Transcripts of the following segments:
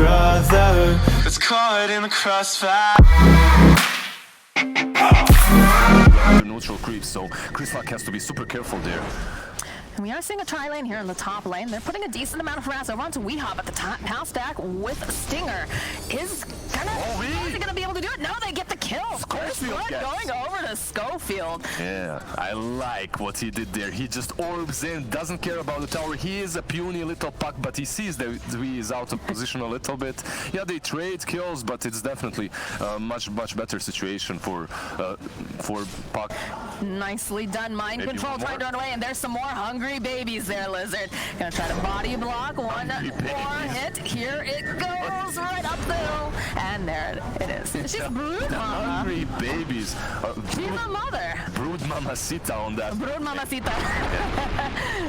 brother that's caught in the crossfire. Neutral creep, so Chris Luck has to be super careful there. And we are seeing a tri-lane here in the top lane. They're putting a decent amount of harass over onto Weehop at the top. Pow stack with Stinger is is he gonna be able to do it? No, they get the kill. Schofield going over to Schofield. Yeah, I like what he did there. He just orbs in, doesn't care about the tower. He is a puny little puck, but he sees that he is out of position a little bit. Yeah, they trade kills, but it's definitely a much better situation for puck. Nicely done. Mind control trying to run away, and there's some more hungry babies there, Lizard. Gonna try to body block. One more hit. Here it goes, right up the hill. And there it is. She's brood mama. Hungry babies. She's a mother. Brood mamacita on that. Brood mamacita.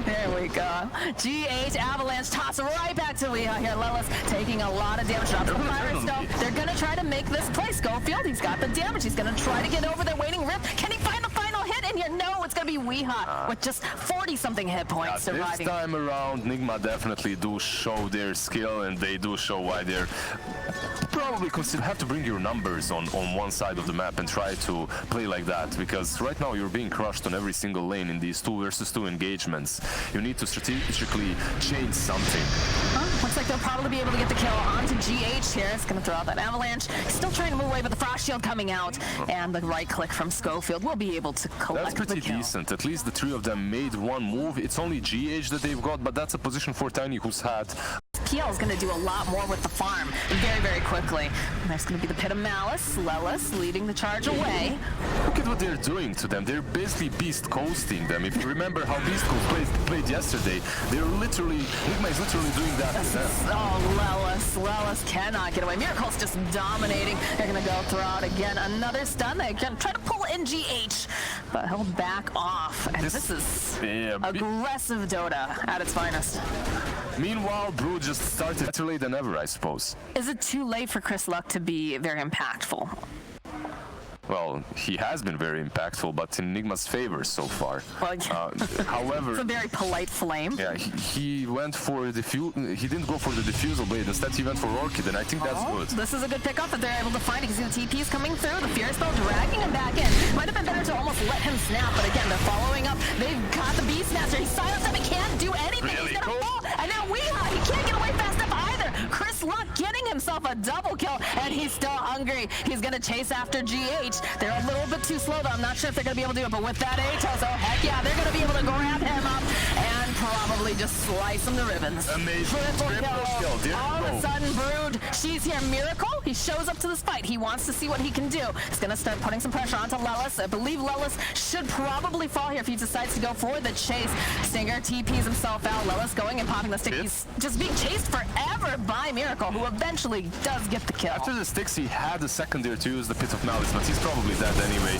There we go. GH Avalanche toss right back to Weha here. Lelis taking a lot of damage off the fire stone. They're gonna try to make this play. Schofield, he's got the damage. He's gonna try to get over there waiting rip. Can he find the final hit in here? No, it's gonna be Weha with just 40-something hit points surviving. This time around, Nigma definitely do show their skill, and they do show why they're probably have to bring your numbers on one side of the map and try to play like that, because right now you're being crushed on every single lane in these 2 versus 2 engagements. You need to strategically change something. Looks like they'll probably be able to get the kill onto GH here. It's going to throw out that avalanche. Still trying to move away, but the frost shield coming out, and the right click from Schofield will be able to collect That's pretty the kill. decent. At least the 3 of them made one move. It's only GH that they've got, but that's a position for Tiny, who's had PL is going to do a lot more with the farm very quickly. And there's going to be the Pit of Malice. Lelis leading the charge away. Look at what they're doing to them. They're basically beast-coasting them. If you remember how Beastcoast played yesterday, they're literally, Nigma is literally doing that to them. Oh, Lelis cannot get away. Miracle's just dominating. They're going to go throw out again another stun. They can try to pull in GH, but he'll back off. And this is aggressive Dota at its finest. Meanwhile, Brood just started better late than ever, I suppose. Is it too late for Chris Luck to be very impactful? Well, he has been very impactful, but in Nigma's favor so far. Well, however, it's a very polite flame. Yeah, he went for the he didn't go for the diffusal blade. Instead, he went for Orchid, and I think that's good. This is a good pickup that they're able to find. You can see the TP's coming through. The Fear Spell dragging him back in. Might have been better to almost let him snap, but again, they're following up. They've got the Beastmaster. He's silenced him. He can't do anything. Really? He's gonna fall. And now Weha, he can't get away fast enough either. Chris Luck getting himself a double kill, and he's still hungry. He's gonna chase after GH. They're a little bit too slow, though. I'm not sure if they're gonna be able to do it, but with that Atos, oh heck yeah, they're gonna be able to grab him up and probably just slice him to ribbons. Amazing. Triple kill. All of a sudden, Brood, she's here. Miracle, he shows up to this fight. He wants to see what he can do. He's gonna start putting some pressure onto Lelis. I believe Lelis should probably fall here if he decides to go for the chase. Stinger TPs himself out. Lelis going and popping the stick. He's just being chased forever by Miracle, who eventually does get the kill. After the sticks, he had a second there to use the Pit of Malice, but he's probably dead anyway.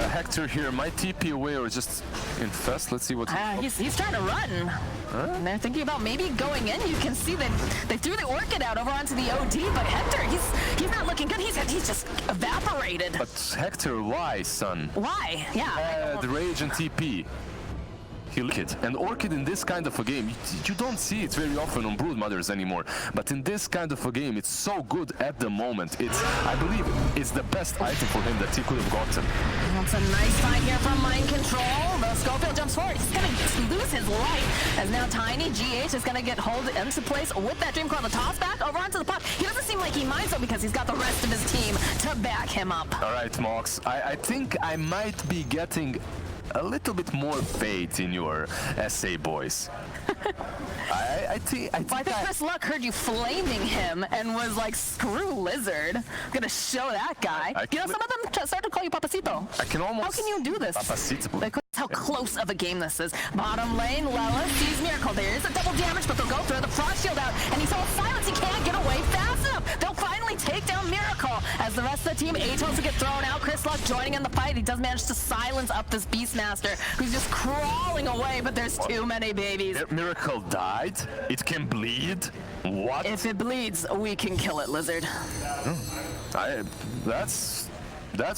Hector here might TP away or just infest. Let's see what he's trying to run. And they're thinking about maybe going in. You can see that they threw the Orchid out over onto the OD, but Hector, he's not looking good. He's just evaporated. But Hector, why, son? Why? Yeah. The Rage and TP. He look it. And Orchid in this kind of a game, you don't see it very often on Broodmothers anymore. But in this kind of a game, it's so good at the moment. I believe it's the best item for him that he could have gotten. That's a nice fight here from Mind Control. The Schofield jumps forward. He's going to lose his life. As now Tiny GH is going to get hold into place with that Dream Coil. The toss back over onto the puck. He doesn't seem like he minds though, because he's got the rest of his team to back him up. All right, Mox. I think I might be getting a little bit more faith in your SA boys. I think Chris Luck heard you flaming him and was like, screw Lizard. I'm gonna show that guy. You know, some of them started to call you Papacito. I can almost... How can you do this? Papacito. That's how close of a game this is. Bottom lane, Lelis sees Miracle. There is a double damage, but they'll go through the frost shield out, and he's all silence. He can't get away fast enough. They'll finally take down Miracle. As the rest of the team, Atos will get thrown out. Chris Luck joining in the fight. He does manage to silence up this Beastmaster, who's just crawling away, but there's too many babies. Miracle died? It can bleed? What? If it bleeds, we can kill it, Lizard. That's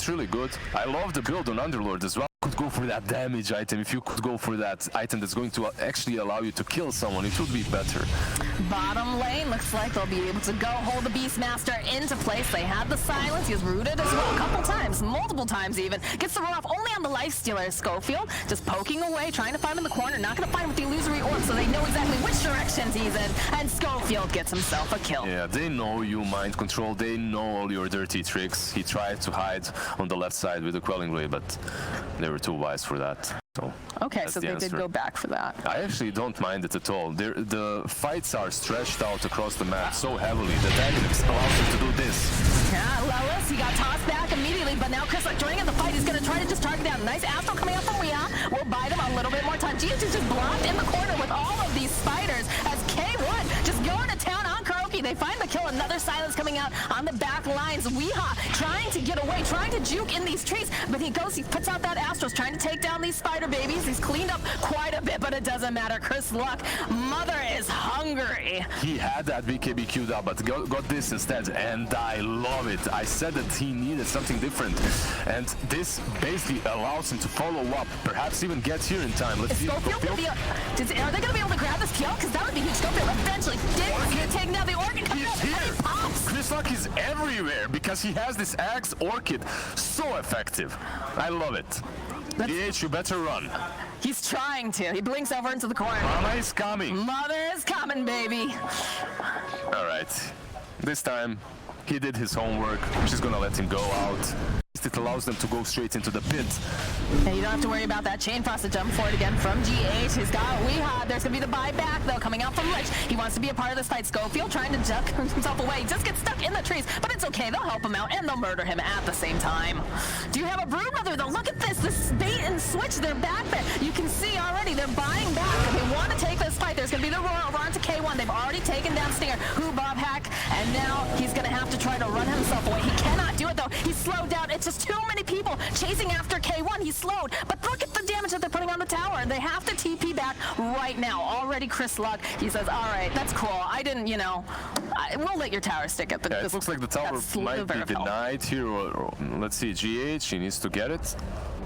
really good. I love the build on Underlord as well. could go for that damage item, if you could go for that item that's going to actually allow you to kill someone, it would be better. Bottom lane looks like they'll be able to go hold the Beastmaster into place. They have the silence. He's rooted as well a couple times, multiple times even. Gets the run off only on the lifestealer. Schofield just poking away, trying to find him in the corner. Not going to find him with the illusory orb, so they know exactly which directions he's in. And Schofield gets himself a kill. Yeah, they know you mind control. They know all your dirty tricks. He tried to hide on the left side with the Quelling Blade, but they were too wise for that. So okay, so they did go back for that. I actually don't mind it at all. The fights are stretched out across the map so heavily that Agnex allows them to do this. Yeah, Lelis, he got tossed back immediately, but now Chris, like, joining in the fight, he's going to try to just target down. Nice Astral coming up from Weeha. We'll bide him a little bit more time. GH is just blocked in the corner with all of these spiders as K1 just going to town on Kuroki. They find the kill. Another silence coming out on the back lines. Weeha trying to get away, trying to juke in these trees, but he puts out that Astros, trying to take down these spider babies. He's cleaned up quite a bit, but it doesn't matter. Chris Luck, mother is hungry. He had that BKB queued up, but got this instead, and I love it. I said that he needed something different, and this basically allows him to follow up, perhaps even get here in time. Let's see. Are they going to be able to grab this kill? Because that would be huge. Schofield eventually did take down the Orchid. He's here. Chris Luck is everywhere because he has this Axe Orchid. So effective. I love it. DH, you better run. He's trying to. He blinks over into the corner. Mama is coming. Mother is coming, baby. All right. This time, he did his homework. She's gonna let him go out. It allows them to go straight into the pit. And you don't have to worry about that chain frost to jump for it again from GH. He's got Weeha. There's going to be the buyback, though, coming out from Lich. He wants to be a part of this fight. Schofield trying to duck himself away. He just gets stuck in the trees, but it's okay. They'll help him out, and they'll murder him at the same time. Do you have a Broodmother, though? Look at this. This bait and switch. They're back there. You can see already they're buying back. They want to take this fight. There's going to be the roar over onto K1. They've already taken down Stinger, who Bob Hack, and now he's going to have to try to run himself away. He cannot do it, though. He's slowed down. It's just too many people chasing after K1. He's slowed, but look at the damage that they're putting on the tower, and they have to TP back right now. Already Chris Luck, he says, all right, that's cool. I didn't, we'll let your tower stick at the... Yeah, it looks like the tower might be denied here. Or let's see, GH, he needs to get it.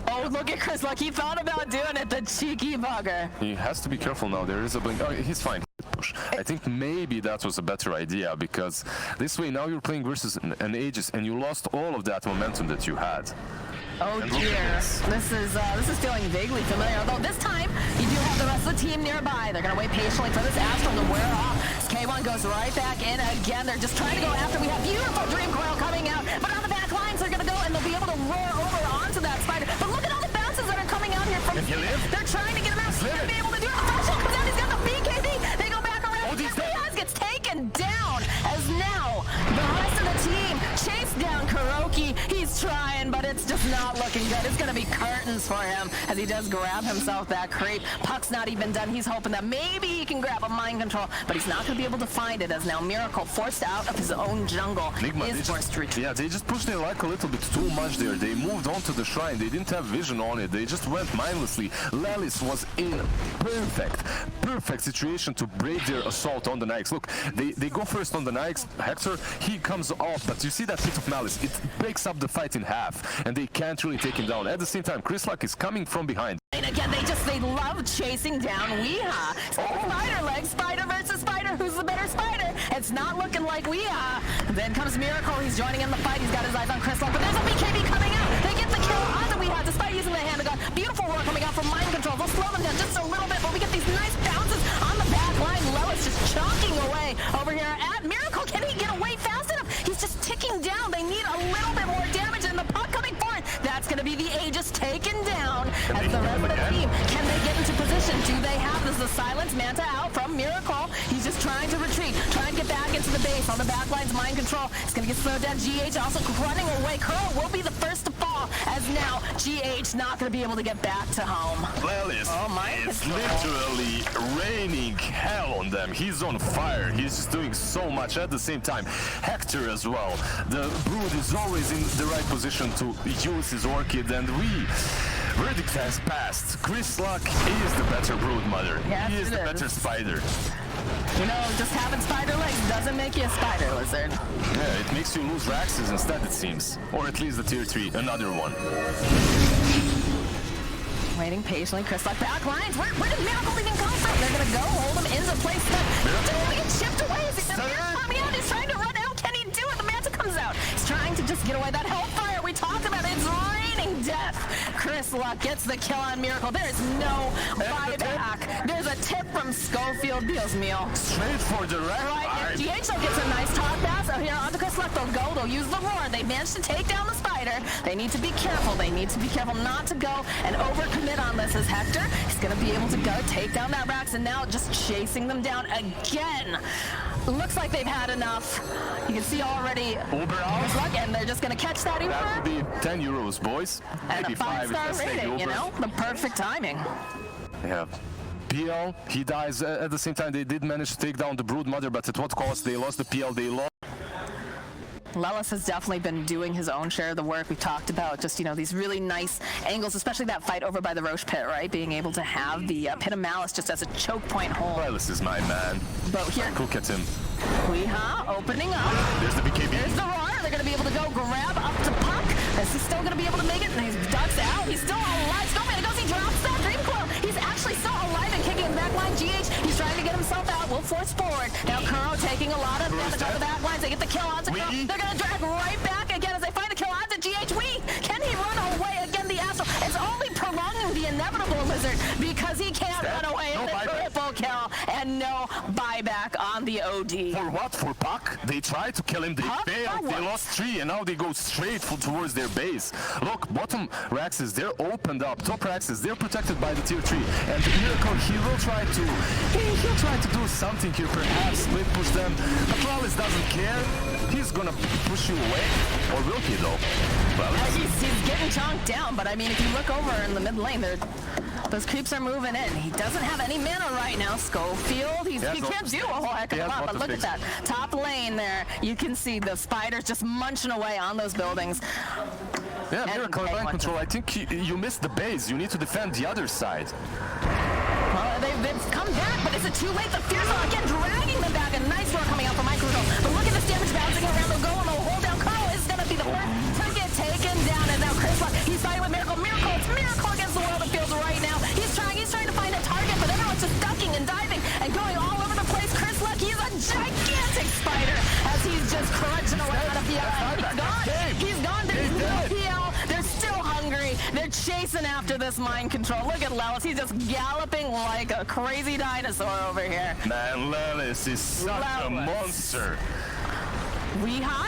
Oh, look at Chris Luck. He thought about doing it, the cheeky bugger. He has to be careful now. There is a blink. Oh, he's fine. Push. I think maybe that was a better idea, because this way now you're playing versus an Aegis, and you lost all of that momentum that you had. Oh dear, this is feeling vaguely familiar, although this time you do have the rest of the team nearby. They're going to wait patiently for this Astral to wear off. K1 goes right back in again. They're just trying to go after. We have beautiful Dream Coil coming out, but on the back lines they're going to go, and they'll be able to roar over onto that spider. But look at all the bounces that are coming out here from... They're trying to get him out. They're going to be able to do it. Threshold comes out. He's got the BKB. They go back around. Riaz gets taken down as now the rest of the team chase down Kuroki. He's trying, but it's just not looking good. It's going to be curtains for him as he does grab himself that creep. Puck's not even done. He's hoping that maybe he can grab a mind control, but he's not going to be able to find it as now Miracle, forced out of his own jungle, Nigma, is forced to retreat. Yeah, they just pushed their luck a little bit too much there. They moved on to the shrine. They didn't have vision on it. They just went mindlessly. Lelis was in perfect situation to break their assault on the Nikes. Look, they go first on the Nikes. Hector, he comes off, but you see that hit of Malice. It breaks up the fight in half, and they can't really take him down. At the same time, Chris Luck is coming from behind. And again, they love chasing down Weeha. Spider leg, spider versus spider. Who's the better spider? It's not looking like Weeha. Then comes Miracle. He's joining in the fight. He's got his eyes on Chris Luck, but there's a BKB coming out. They get the kill on the Weeha despite using the hand of God. Beautiful roar coming out from mind control. They'll slow them down just a little bit, but we get these nice bounces on the back line. Lelis just chunking away over here at Miracle. Can he get away fast enough? He's just ticking down. They need a little bit more damage, and the puck coming forward. That's going to be the Aegis taken down. As the rest of the team, can they get into position? Do they have this? The silence Manta out from Miracle. He's just trying to retreat, trying to get back into the base. On the back lines, mind control. It's going to get slowed down. GH also running away. Curl will be the first to fall, as now GH not going to be able to get back to home. Lelis is literally raining hell on them. He's on fire. He's just doing so much at the same time. Hector as well. The Brood is always in the right position to use his Orchid, and verdict has passed. Chris Luck is the better Broodmother. Yes, he is the better spider. Just having spider legs doesn't make you a spider lizard. Yeah, it makes you lose Raxes instead, it seems. Or at least the tier 3, another one. Waiting patiently. Crystallock back lines. Where did Miracle even come from? They're going to go hold him into place. Don't get chipped away. He's coming out. He's trying to run out. Can he do it? The Manta comes out. He's trying to just get away. That Hellfire we talked about. It's raining death. Crystallock gets the kill on Miracle. There's no buyback. There's a tip from Schofield. Dios mío. Straight for the Right. If GH gets a nice top pass. Oh, here onto Crystallock. They'll go. They'll use the roar. They managed to take down the Spider. They need to be careful. They need to be careful not to go and overcommit on this as Hector. He's going to be able to go take down that Rax, and now just chasing them down again. Looks like they've had enough. You can see already Uber out. And they're just going to catch that Uber. That would be 10 euros, boys. And maybe a 5-star rating, you know? The perfect timing. Yeah. PL, he dies at the same time. They did manage to take down the Brood Mother, but at what cost? They lost the PL, they lost. Lelis has definitely been doing his own share of the work. We talked about just, you know, these really nice angles, especially that fight over by the Roche pit, right? Being able to have the Pit of Malice just as a choke point hold. Lelis is my man. But here, look at him. Opening up. There's the BKB. There's the roar. They're going to be able to go grab up to Puck. Is he still going to be able to make it? And he ducks out. He's still alive. Snowman goes. He drops that Dream Coil. He's actually still alive and kicking in the back line. GH, he's trying to get himself out. Will force forward. Now Kuro taking a lot of damage on the back lines. They get the kill onto Kuro. They're going to drag right back again as they find the kill onto GH. Can he run away again? The Astral. It's only prolonging the inevitable, Lizard, because he can't run away. And the triple kill and no buyback on the OD. For what? For Puck? They tried to kill him. They failed. They lost 3, and now they go straight towards their base. Look, bottom Raxes, they're opened up. Top Raxes, they're protected by the tier 3. And the Miracle, he'll try to do something here, perhaps split push them. But Lelis doesn't care. He's gonna push you away. Or will he though? Well, he's getting chonked down, but I mean, if you look over in the mid lane, those creeps are moving in. He doesn't have any mana right now. Schofield, he can't do a whole heck of a lot, but look at that. Top lane there, you can see the Spiders just munching away on those buildings. Yeah, Miracle in line control. I think you missed the base. You need to defend the other side. Well, they've come back, but is it too late? The Fearsome again dragging them back. A nice roar coming out from Micro. But look at this damage bouncing around. They'll go and they'll hold down. Carl is going to be the first to get taken down. And now Crystallock, he's fighting with Miracle. It's Miracle against the world. It feels right now. He's trying to find a target, but everyone's just ducking and diving and going all over the place. Crystallock, he's a gigantic spider as he's just crunching away on a PL. He's gone. There's no PL. They're still hungry. They're chasing after this mind control. Look at Lelis. He's just galloping like a crazy dinosaur over here. Man, Lelis is such a monster.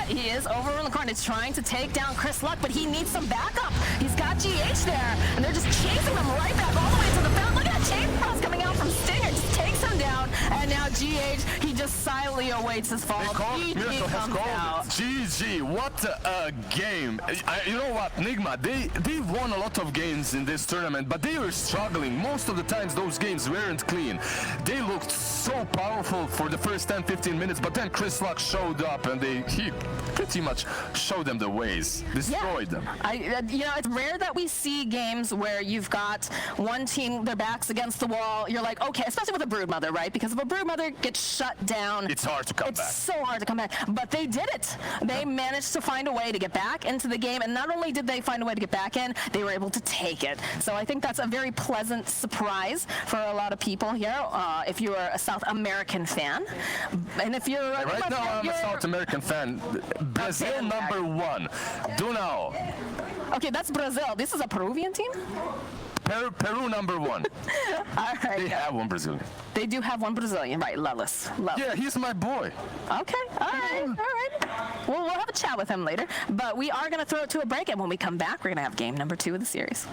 He is over in the corner. He's trying to take down Crystallock, but he needs some backup. He's got GH there, and they're just chasing him right back all the way to the fountain. Look at that chain cross coming out from Stinger. Just takes him down, and now GH, he just silently awaits his fall. Miracle has called it. GG, what a game. You know what, Nigma, they won a lot of games in this tournament, but they were struggling. Most of the times those games weren't clean. They looked so powerful for the first 10-15 minutes, but then Crystallock showed up, and he pretty much showed them the ways, destroyed them. You know, it's rare that we see games where you've got one team, their backs against the wall. You're like, okay, especially with a Broodmother, right? Because if a Broodmother gets shut down, it's hard to come back. It's so hard to come back. But they did it. They managed to find a way to get back into the game, and not only did they find a way to get back in, they were able to take it. So I think that's a very pleasant surprise for a lot of people here. If you're a South American fan, and if you're right now, I'm a South American fan. Brazil #1. Dano. Okay, that's Brazil. This is a Peruvian team? Peru #1. All right. They have one Brazilian. They do have one Brazilian, right? Lelis. Yeah, he's my boy. Okay, all right. Well, we'll have a chat with him later. But we are going to throw it to a break, and when we come back, we're going to have game number 2 of the series.